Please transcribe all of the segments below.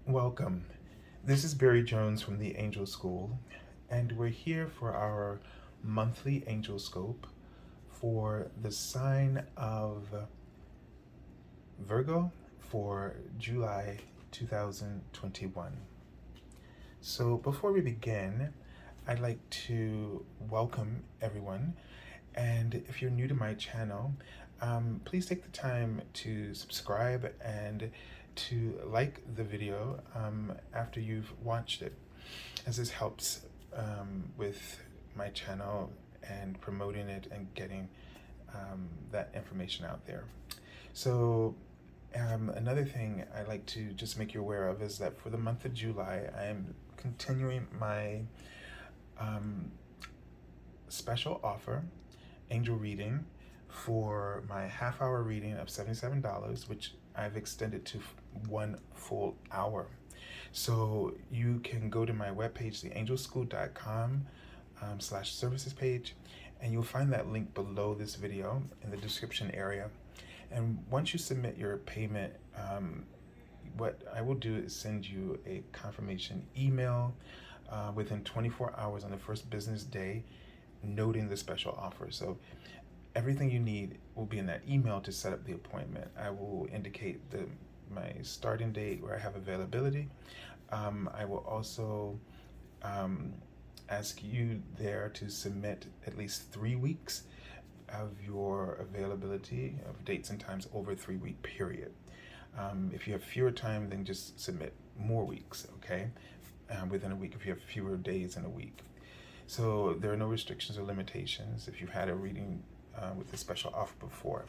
Welcome. This is Barry Jones from the Angel School, and we're here for our monthly Angelscope for the sign of Virgo for July 2021. So before we begin, I'd like to welcome everyone, and if you're new to my channel, please take the time to subscribe and to like the video after you've watched it, as this helps with my channel and promoting it and getting that information out there. So another thing I'd like to just make you aware of is that for the month of July, I am continuing my special offer, Angel Reading, for my half-hour reading of $77, which I've extended to 1 full hour. So you can go to my webpage, theangelschool.com/services page, and you'll find that link below this video in the description area. And once you submit your payment, what I will do is send you a confirmation email within 24 hours on the first business day, noting the special offer. So everything you need will be in that email to set up the appointment. I will indicate my starting date where I have availability. I will also ask you there to submit at least 3 weeks of your availability of dates and times over a 3-week period. If you have fewer time, then just submit more weeks, okay? Within a week, if you have fewer days in a week. So there are no restrictions or limitations if you've had a reading with a special offer before.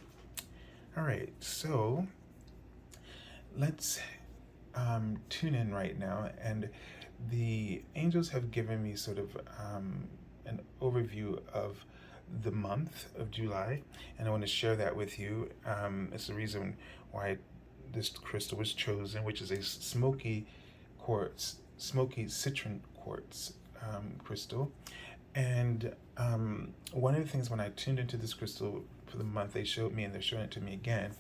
All right, so let's tune in right now. And the angels have given me sort of an overview of the month of July, and I want to share that with you. It's the reason why this crystal was chosen, which is a smoky citron quartz crystal. And one of the things when I tuned into this crystal for the month, they showed me, and they're showing it to me again,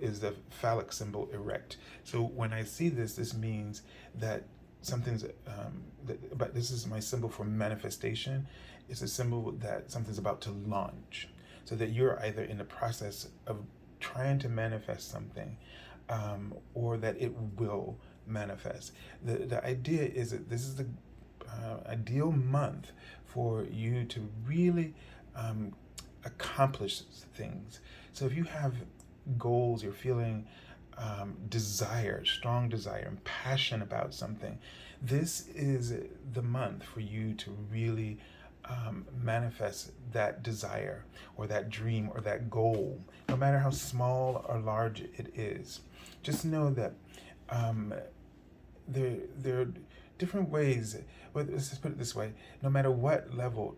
is the phallic symbol erect. So when I see this, this means that something's, but this is my symbol for manifestation. It's a symbol that something's about to launch. So that you're either in the process of trying to manifest something, or that it will manifest. The idea is that this is the ideal month for you to really accomplish things. So if you have goals, you're feeling strong desire and passion about something, this is the month for you to really manifest that desire or that dream or that goal, no matter how small or large it is. Just know that there are different ways. Well, let's just put it this way: no matter which level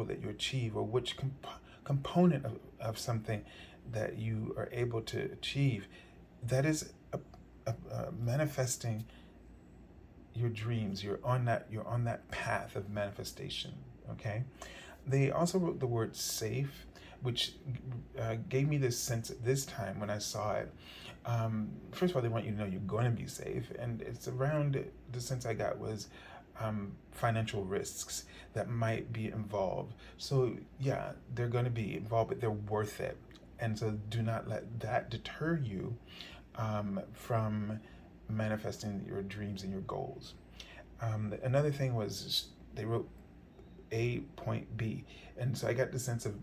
that you achieve, or which component of something that you are able to achieve, that is manifesting your dreams. You're on that path of manifestation. Okay. They also wrote the word safe, which gave me this sense at this time when I saw it. First of all, they want you to know you're going to be safe, and it's around the sense I got was financial risks that might be involved. So yeah, they're going to be involved, but they're worth it. And so do not let that deter you from manifesting your dreams and your goals. Another thing was they wrote A point B, and so I got the sense of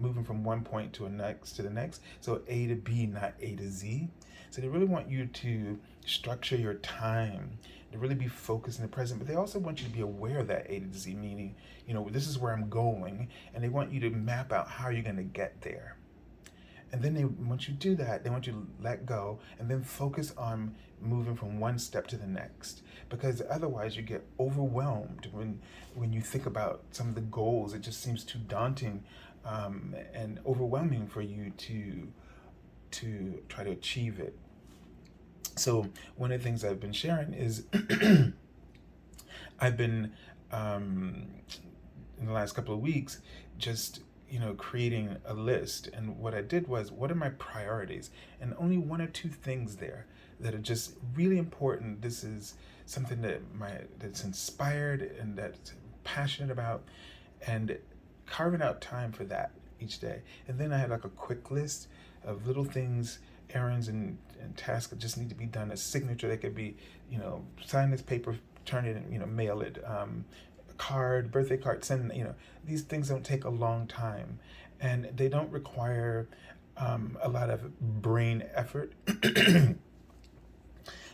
moving from one point to the next. So A to B, not A to Z. So they really want you to structure your time, to really be focused in the present, but they also want you to be aware of that A to Z, meaning, this is where I'm going, and they want you to map out how you're going to get there. And then once you do that, they want you to let go and then focus on moving from one step to the next. Because otherwise you get overwhelmed when you think about some of the goals. It just seems too daunting and overwhelming for you to try to achieve it. So one of the things I've been sharing is I've been in the last couple of weeks just creating a list. And what I did was, what are my priorities? And only one or two things there that are just really important. This is something that's inspired and that's passionate about, and carving out time for that each day. And then I had like a quick list of little things, errands and tasks that just need to be done. A signature that could be, sign this paper, turn it in, mail it, a card, birthday card, send, these things don't take a long time, and they don't require a lot of brain effort.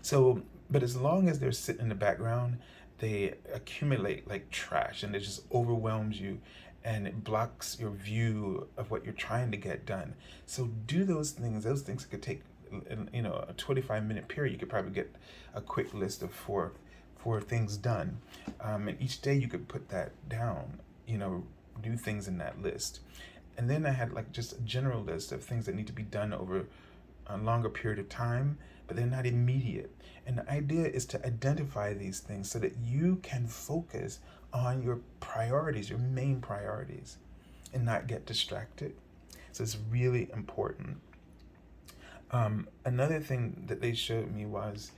So, but as long as they're sitting in the background, they accumulate like trash, and it just overwhelms you, and it blocks your view of what you're trying to get done. So do those things. Those things could take, a 25-minute period. You could probably get a quick list of four things done. And each day you could put that down, do things in that list. And then I had like just a general list of things that need to be done over a longer period of time, but they're not immediate. And the idea is to identify these things so that you can focus on your priorities, your main priorities, and not get distracted. So it's really important. Another thing that they showed me was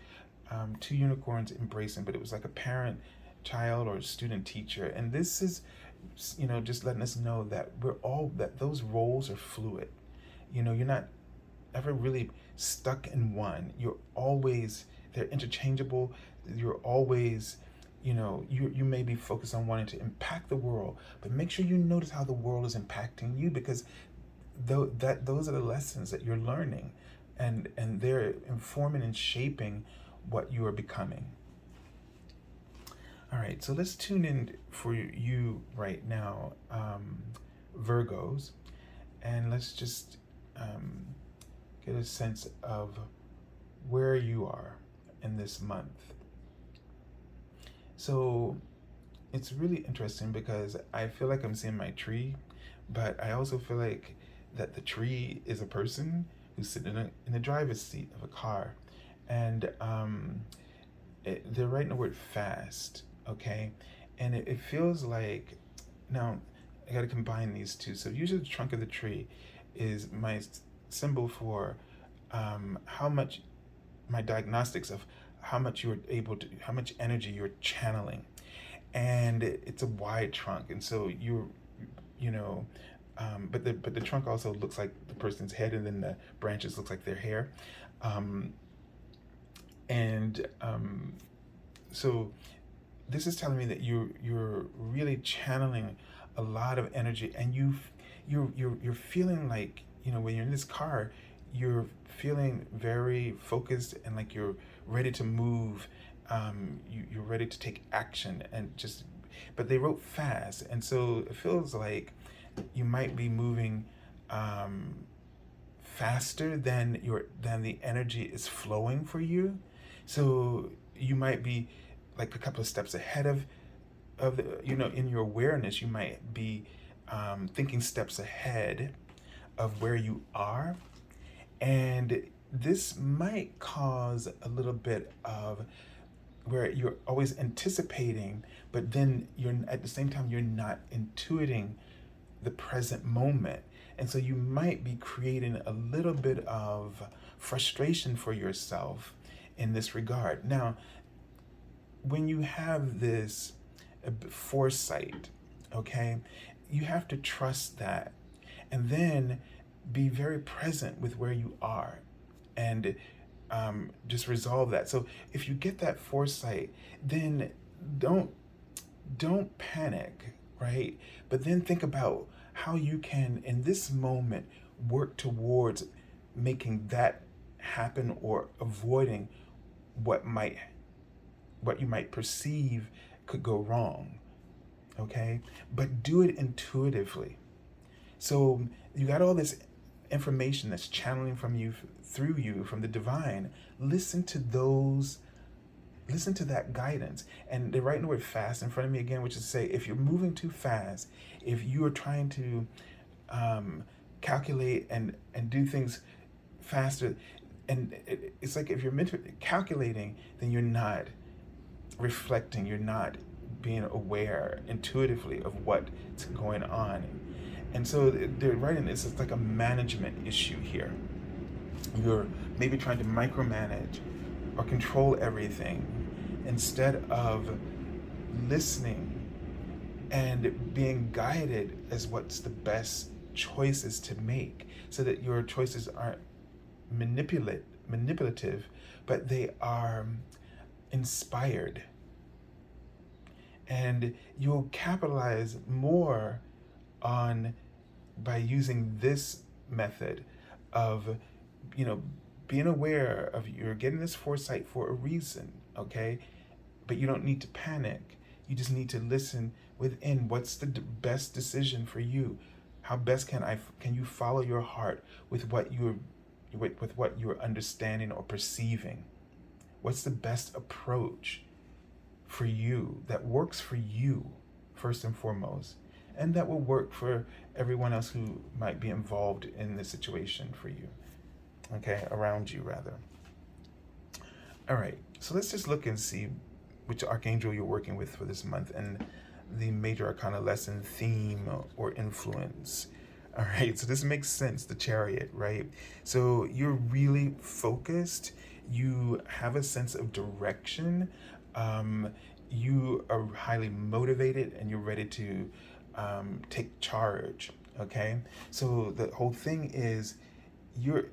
two unicorns embracing, but it was like a parent, child, or student teacher. And this is, just letting us know that that those roles are fluid. You're not ever really stuck in one. They're interchangeable. You're always, you may be focused on wanting to impact the world, but make sure you notice how the world is impacting you, because those are the lessons that you're learning, and they're informing and shaping what you are becoming. All right, so let's tune in for you right now, Virgos, and let's just get a sense of where you are in this month. So it's really interesting because I feel like I'm seeing my tree, but I also feel like that the tree is a person who's sitting in the driver's seat of a car, and they're writing the word fast, okay? And it feels like, now I got to combine these two. So usually the trunk of the tree is my symbol for how much, my diagnostics of how much how much energy you're channeling. And it's a wide trunk, and so but the trunk also looks like the person's head, and then the branches looks like their hair. So this is telling me that you're really channeling a lot of energy, and you're feeling like, when you're in this car, you're feeling very focused and like you're ready to move. You're ready to take action, but they wrote fast, and so it feels like you might be moving faster than the energy is flowing for you. So you might be like a couple of steps ahead of in your awareness. You might be thinking steps ahead of where you are, and this might cause a little bit of where you're always anticipating, but then you're at the same time you're not intuiting the present moment. And so you might be creating a little bit of frustration for yourself in this regard. Now, when you have this foresight, okay, you have to trust that, and then be very present with where you are, and just resolve that. So if you get that foresight, then don't panic, right? But then think about how you can, in this moment, work towards making that happen, or avoiding what you might perceive could go wrong, okay? But do it intuitively. So you got all this information that's channeling from you, through you, from the divine. Listen to that guidance. And they're writing the word fast in front of me again, which is to say, if you're moving too fast, if you are trying to calculate and do things faster, and it's like if you're calculating, then you're not reflecting, you're not being aware intuitively of what's going on. And so they're writing it's like a management issue here. You're maybe trying to micromanage or control everything instead of listening and being guided as what's the best choices to make, so that your choices aren't manipulative, but they are inspired. And you'll capitalize more on by using this method of, you know, being aware of you're getting this foresight for a reason, okay? But you don't need to panic. You just need to listen within. What's the best decision for you? How best can you follow your heart with what you're understanding or perceiving? What's the best approach for you that works for you first and foremost, and that will work for everyone else who might be involved in the situation for you, okay, around you rather. All right, so let's just look and see which archangel you're working with for this month and the major arcana lesson theme or influence. All right, so this makes sense, the Chariot, right? So you're really focused, you have a sense of direction, you are highly motivated, and you're ready to take charge, okay? So the whole thing is you're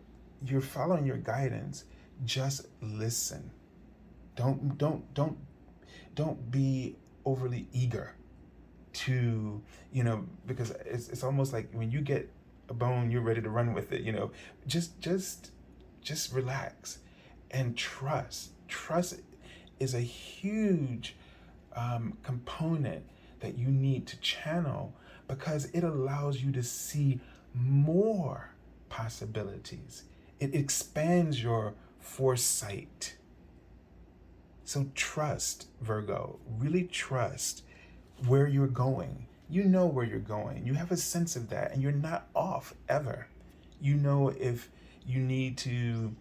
following your guidance. Just listen. Don't be overly eager to, because it's almost like when you get a bone, you're ready to run with it, just relax and trust. Trust is a huge component that you need to channel, because it allows you to see more possibilities. It expands your foresight. So trust, Virgo, really trust where you're going. You know where you're going. You have a sense of that, and you're not off ever. You know if you need to,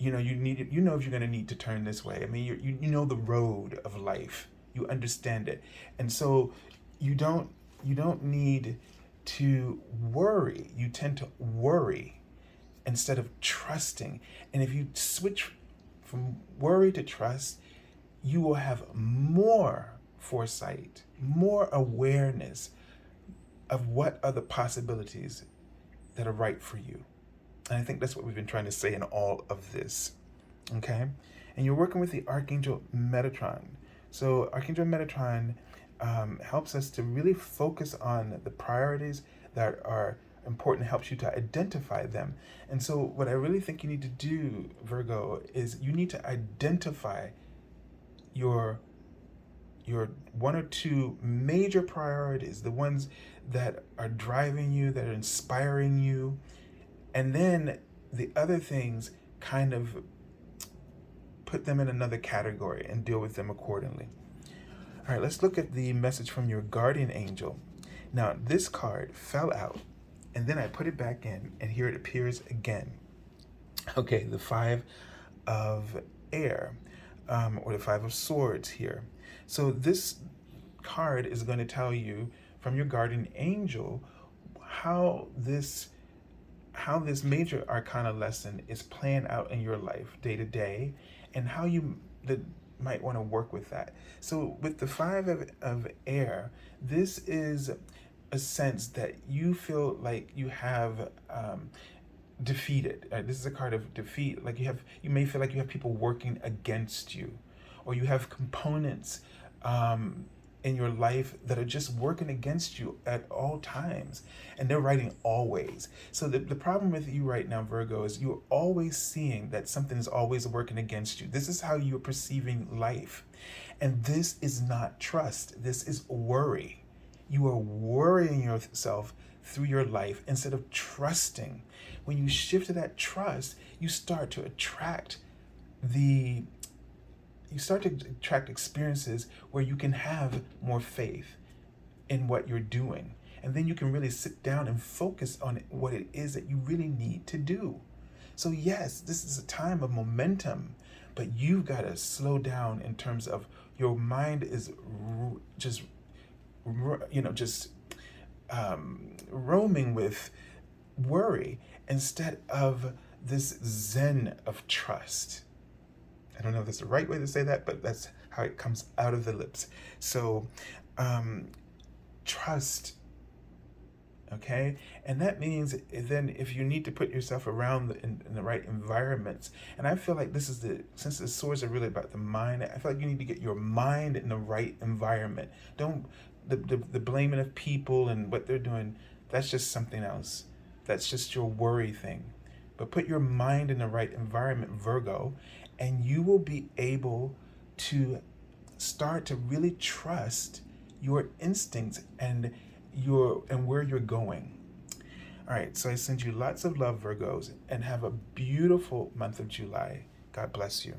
if you're going to need to turn this way. I mean, you know the road of life. You understand it. And so you don't need to worry. You tend to worry instead of trusting. And if you switch from worry to trust, you will have more foresight, more awareness of what are the possibilities that are right for you. And I think that's what we've been trying to say in all of this, okay? And you're working with the Archangel Metatron. So Archangel Metatron helps us to really focus on the priorities that are important, helps you to identify them. And so what I really think you need to do, Virgo, is you need to identify your one or two major priorities, the ones that are driving you, that are inspiring you, and then the other things kind of put them in another category and deal with them accordingly. All right, let's look at the message from your guardian angel. Now, this card fell out, and then I put it back in, and here it appears again. Okay, the Five of Air, or the Five of Swords here. So this card is going to tell you from your guardian angel how this major arcana lesson is playing out in your life day to day, and how you might want to work with that. So with the Five of Air, this is a sense that you feel like you have defeated. This is a card of defeat. Like you may feel like you have people working against you, or you have components in your life that are just working against you at all times, and they're writing always. So the problem with you right now, Virgo, is you're always seeing that something is always working against you. This is how you're perceiving life, and this is not trust. This is worry. You are worrying yourself through your life instead of trusting. When you shift to that trust, you start to attract experiences where you can have more faith in what you're doing. And then you can really sit down and focus on what it is that you really need to do. So yes, this is a time of momentum, but you've got to slow down in terms of your mind is just roaming with worry instead of this zen of trust. I don't know if that's the right way to say that, but that's how it comes out of the lips. So, trust, okay? And that means then if you need to put yourself around in the right environments, and I feel like this is since the swords are really about the mind, I feel like you need to get your mind in the right environment. Don't, the blaming of people and what they're doing, that's just something else. That's just your worry thing. But put your mind in the right environment, Virgo, and you will be able to start to really trust your instincts and where you're going. All right, so I send you lots of love, Virgos, and have a beautiful month of July. God bless you.